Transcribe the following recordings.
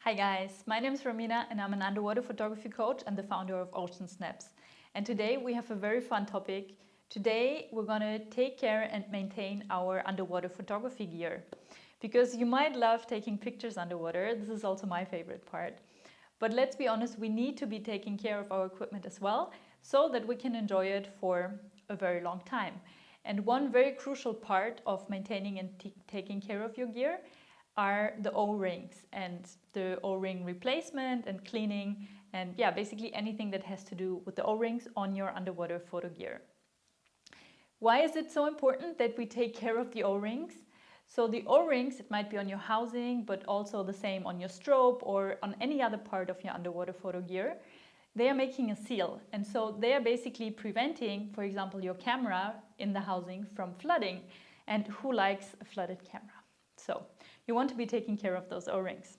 Hi guys, my name is Romina and I'm an underwater photography coach and the founder of Ocean Snaps. And today we have a very fun topic. Today we're gonna take care and maintain our underwater photography gear. Because you might love taking pictures underwater, this is also my favorite part. But let's be honest, we need to be taking care of our equipment as well, so that we can enjoy it for a very long time. And one very crucial part of maintaining and taking care of your gear are the O-rings and the O-ring replacement and cleaning and basically anything that has to do with the O-rings on your underwater photo gear. Why is it so important that we take care of the O-rings? So the O-rings, it might be on your housing, but also the same on your strobe or on any other part of your underwater photo gear. They are making a seal, and so they are basically preventing, for example, your camera in the housing from flooding. And who likes a flooded camera? So you want to be taking care of those O-rings.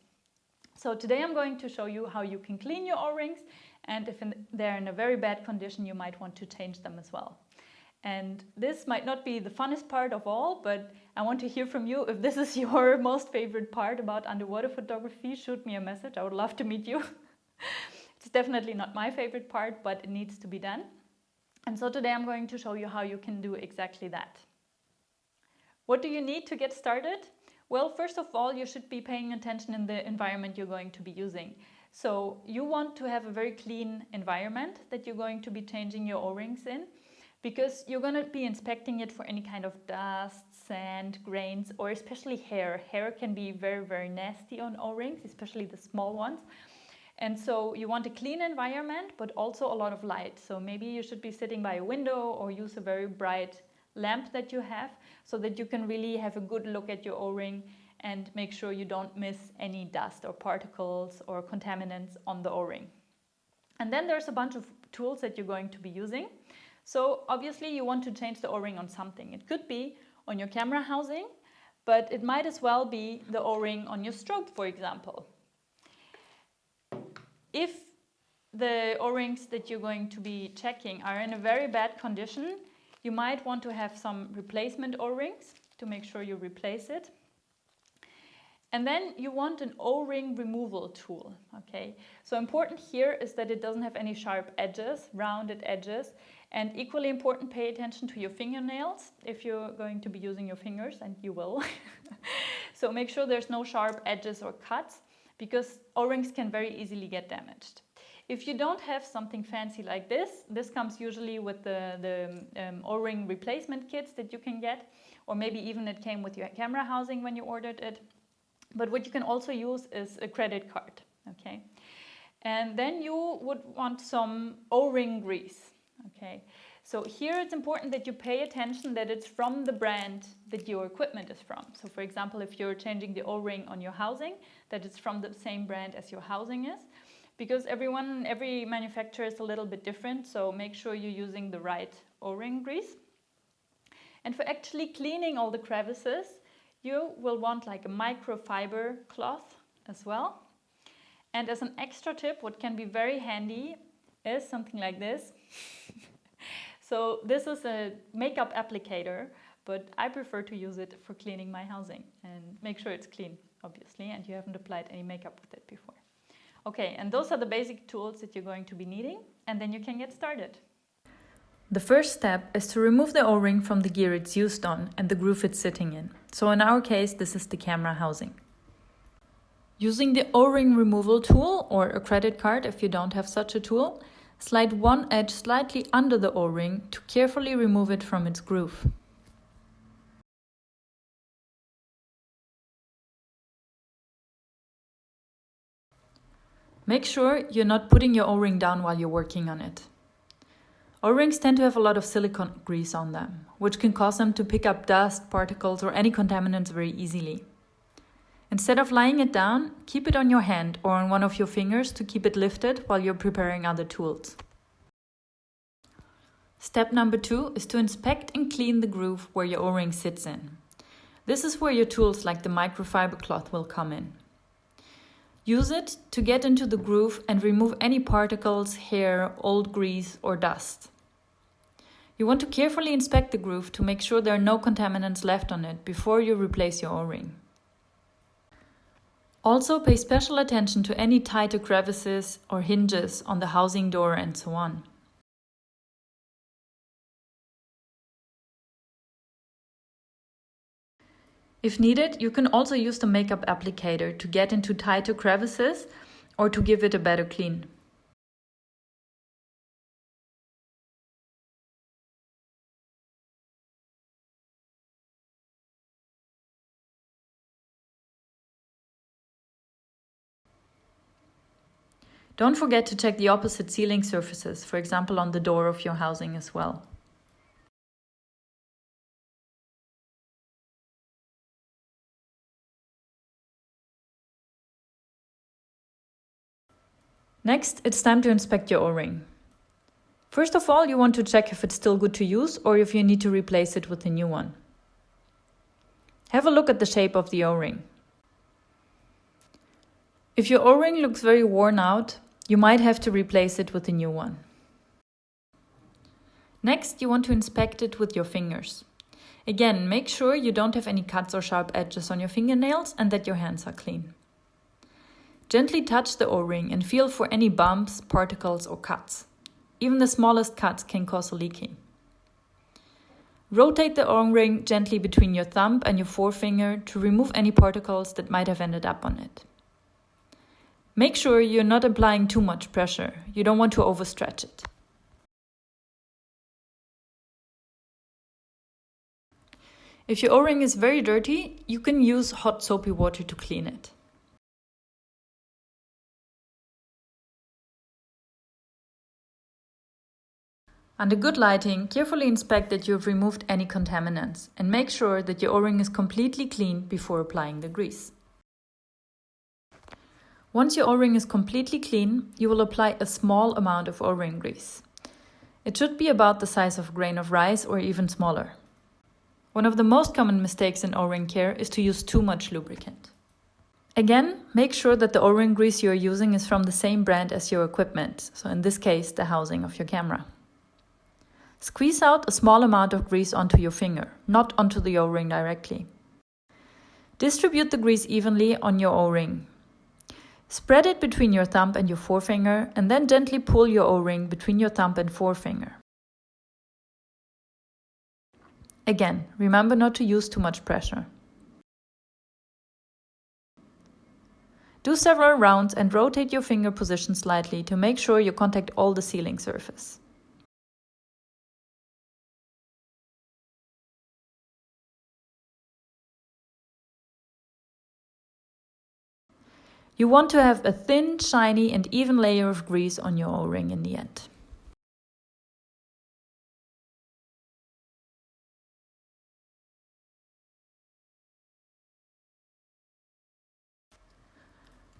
So today I'm going to show you how you can clean your O-rings, and if they're in a very bad condition, you might want to change them as well. And this might not be the funnest part of all, but I want to hear from you. If this is your most favorite part about underwater photography, shoot me a message. I would love to meet you. It's definitely not my favorite part, but it needs to be done. And so today I'm going to show you how you can do exactly that. What do you need to get started? Well, first of all, you should be paying attention in the environment you're going to be using. So you want to have a very clean environment that you're going to be changing your O-rings in, because you're going to be inspecting it for any kind of dust, sand, grains, or especially hair. Hair can be very, very nasty on O-rings, especially the small ones. And so you want a clean environment, but also a lot of light. So maybe you should be sitting by a window or use a very bright lamp that you have, so that you can really have a good look at your O-ring and make sure you don't miss any dust or particles or contaminants on the O-ring. And then there's a bunch of tools that you're going to be using. So obviously you want to change the O-ring on something. It could be on your camera housing, but it might as well be the O-ring on your strobe, for example. If the O-rings that you're going to be checking are in a very bad condition, you might want to have some replacement O-rings to make sure you replace it. And then you want an O-ring removal tool, okay? So important here is that it doesn't have any sharp edges, rounded edges, and equally important, pay attention to your fingernails if you're going to be using your fingers, and you will. So make sure there's no sharp edges or cuts, because O-rings can very easily get damaged. If you don't have something fancy like this comes usually with the O-ring replacement kits that you can get, or maybe even it came with your camera housing when you ordered it. But what you can also use is a credit card, okay? And then you would want some O-ring grease, okay? So here it's important that you pay attention that it's from the brand that your equipment is from. So for example, if you're changing the O-ring on your housing, that it's from the same brand as your housing is. Because every manufacturer is a little bit different, so make sure you're using the right O-ring grease. And for actually cleaning all the crevices, you will want like a microfiber cloth as well. And as an extra tip, what can be very handy is something like this. So this is a makeup applicator, but I prefer to use it for cleaning my housing. And make sure it's clean, obviously, and you haven't applied any makeup with it before. Okay, and those are the basic tools that you're going to be needing, and then you can get started. The first step is to remove the O-ring from the gear it's used on and the groove it's sitting in. So in our case, this is the camera housing. Using the O-ring removal tool, or a credit card if you don't have such a tool, slide one edge slightly under the O-ring to carefully remove it from its groove. Make sure you're not putting your O-ring down while you're working on it. O-rings tend to have a lot of silicone grease on them, which can cause them to pick up dust, particles, or any contaminants very easily. Instead of lying it down, keep it on your hand or on one of your fingers to keep it lifted while you're preparing other tools. Step number 2 is to inspect and clean the groove where your O-ring sits in. This is where your tools like the microfiber cloth will come in. Use it to get into the groove and remove any particles, hair, old grease, or dust. You want to carefully inspect the groove to make sure there are no contaminants left on it before you replace your O-ring. Also pay special attention to any tighter crevices or hinges on the housing door and so on. If needed, you can also use the makeup applicator to get into tighter crevices or to give it a better clean. Don't forget to check the opposite ceiling surfaces, for example on the door of your housing as well. Next, it's time to inspect your O-ring. First of all, you want to check if it's still good to use or if you need to replace it with a new one. Have a look at the shape of the O-ring. If your O-ring looks very worn out, you might have to replace it with a new one. Next, you want to inspect it with your fingers. Again, make sure you don't have any cuts or sharp edges on your fingernails and that your hands are clean. Gently touch the O-ring and feel for any bumps, particles or cuts. Even the smallest cuts can cause a leaking. Rotate the O-ring gently between your thumb and your forefinger to remove any particles that might have ended up on it. Make sure you're not applying too much pressure. You don't want to overstretch it. If your O-ring is very dirty, you can use hot soapy water to clean it. Under good lighting, carefully inspect that you have removed any contaminants and make sure that your O-ring is completely clean before applying the grease. Once your O-ring is completely clean, you will apply a small amount of O-ring grease. It should be about the size of a grain of rice or even smaller. One of the most common mistakes in O-ring care is to use too much lubricant. Again, make sure that the O-ring grease you are using is from the same brand as your equipment, so in this case, the housing of your camera. Squeeze out a small amount of grease onto your finger, not onto the O-ring directly. Distribute the grease evenly on your O-ring. Spread it between your thumb and your forefinger and then gently pull your O-ring between your thumb and forefinger. Again, remember not to use too much pressure. Do several rounds and rotate your finger position slightly to make sure you contact all the sealing surface. You want to have a thin, shiny and even layer of grease on your O-ring in the end.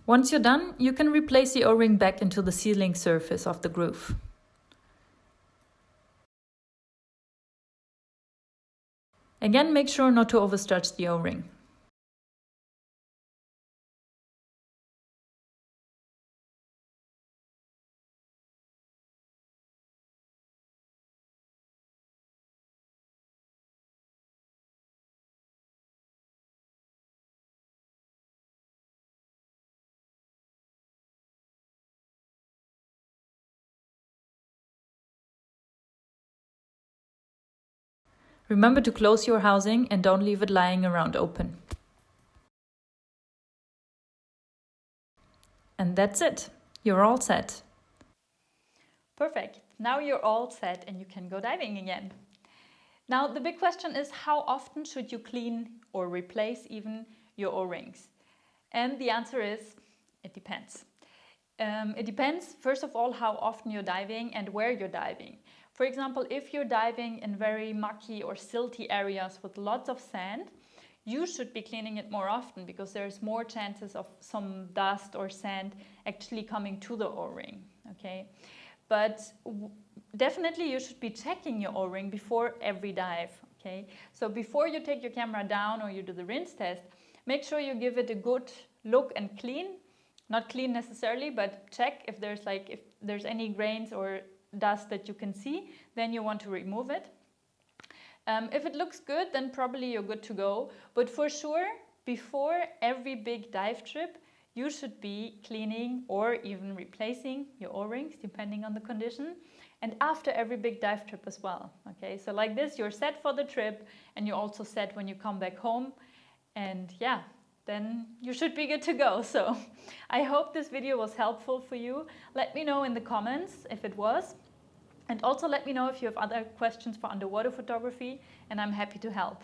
Once you're done, you can replace the O-ring back into the sealing surface of the groove. Again, make sure not to overstretch the O-ring. Remember to close your housing and don't leave it lying around open. And that's it. You're all set. Perfect. Now you're all set and you can go diving again. Now the big question is, how often should you clean or replace even your O-rings? And the answer is, it depends. It depends, first of all, how often you're diving and where you're diving. For example, if you're diving in very mucky or silty areas with lots of sand, you should be cleaning it more often because there's more chances of some dust or sand actually coming to the O-ring, okay? But definitely you should be checking your O-ring before every dive, okay? So before you take your camera down or you do the rinse test, make sure you give it a good look and clean. Not clean necessarily, but check if there's any grains or dust that you can see, then you want to remove it. If it looks good, then probably you're good to go. But for sure, before every big dive trip, you should be cleaning or even replacing your O-rings depending on the condition, and after every big dive trip as well. Okay, so like this you're set for the trip and you're also set when you come back home, and yeah, then you should be good to go. So I hope this video was helpful for you. Let me know in the comments if it was, and also let me know if you have other questions for underwater photography, and I'm happy to help.